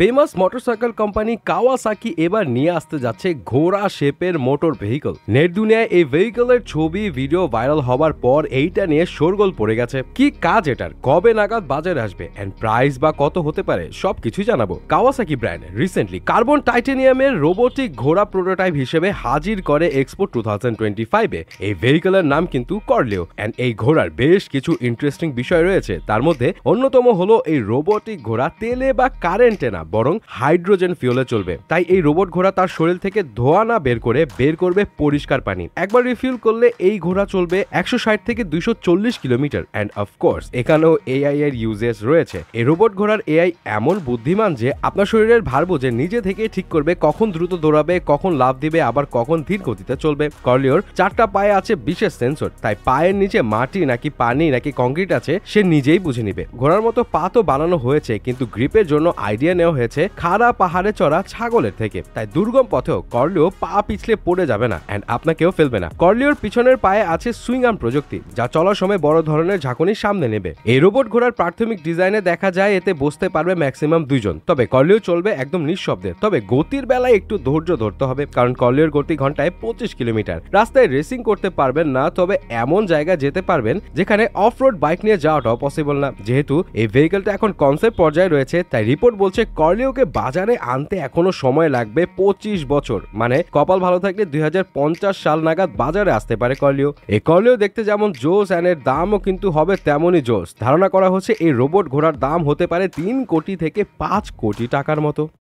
Famous motorcycle company Kawasaki এবার নিয়ে আসতে যাচ্ছে ঘোড়া শেপের মোটর ভেহিকল। নেট দুনিয়ায় এই ভেহিকলের ছবি ভিডিও ভাইরাল হবার পর এইটা নিয়ে শোরগোল পড়ে গেছে। কি কাজ এটার, কবে নাগাদ বাজারে আসবে, এন্ড প্রাইস বা কত হতে পারে, সবকিছু জানাবো। কাওয়াসাকি ব্র্যান্ড রিসেন্টলি কার্বন টাইটেনিয়ামের রোবোটিক ঘোড়া প্রোটোটাইপ হিসেবে হাজির করে এক্সপো 2025-এ। এই ভেহিকলের নাম কিন্তু কর্লিও, এন্ড এই ঘোড়ার বেশ কিছু ইন্টারেস্টিং বিষয় রয়েছে। তার মধ্যে অন্যতম হলো এই রোবোটিক ঘোড়া তেলে বা কারেন্টে না, বরং হাইড্রোজেন ফিউলে চলবে। তাই এই রোবট ঘোড়া তার শরীর থেকে ধোঁয়া না বের করবে পরিষ্কার পানি। একবার রিফিল করলে এই ঘোড়া চলবে 160 থেকে 240 কিলোমিটার। এন্ড অফকোর্স এখানেও এআই এর ইউজেস রয়েছে। এই রোবট ঘোড়ার এআই এমন বুদ্ধিমান যে আপনার শরীরের ভার বুঝে নিজে থেকে ঠিক করবে কখন দ্রুত দৌড়াবে, কখন লাফ দিবে, আবার কখন ধীর গতিতে চলবে। কর্লিওর 4টা পায়ে আছে বিশেষ সেন্সর, তাই পায়ের নিচে মাটি নাকি পানি নাকি কংক্রিট আছে সে নিজেই বুঝে নিবে। ঘোড়ার মতো পা তো বানানো হয়েছে, কিন্তু গ্রিপের জন্য আইডিয়া নেওয়া হয়েছে খাড়া পাহাড়ে চড়া ছাগলের থেকে। তাই দুর্গম পথেও কর্লিও পা পিছলে পড়ে যাবে না, এন্ড আপনাকেও ফেলবে না। কর্লিওর পিছনের পায়ে আছে সুইং আর্ম প্রযুক্তি, যা চলার সময় বড় ধরনের ঝাঁকুনি সামনে নেবে। এই রোবট ঘোড়ার প্রাথমিক ডিজাইনে দেখা যায় এতে বসতে পারবে ম্যাক্সিমাম 2 জন। তবে কর্লিও চলবে একদম নিঃশব্দে। তবে গতির বেলায় একটু ধৈর্য ধরতে হবে, কারণ কর্লিওর গতি ঘন্টায় 25 কিলোমিটার। রাস্তায় রেসিং করতে পারবেন না, তবে এমন জায়গায় যেতে পারবেন যেখানে অফ রোড বাইক নিয়ে যাওয়াটাও পসিবল না। যেহেতু এই ভেহিকলটা এখন কনসেপ্ট পর্যায়ে রয়েছে, তাই রিপোর্ট বলছে কর্লিওকে বাজারে আনতে এখনো সময় লাগবে 25 বছর। মানে কপাল ভালো থাকলে 2050 সাল নাগাদ বাজারে আসতে পারে কর্লিও। এই কর্লিও দেখতে যেমন জোস, এন্ড এর দামও কিন্তু হবে তেমনই জোস। ধারণা করা হচ্ছে এই রোবট ঘোড়ার দাম হতে পারে 3 কোটি থেকে 5 কোটি টাকার মতো।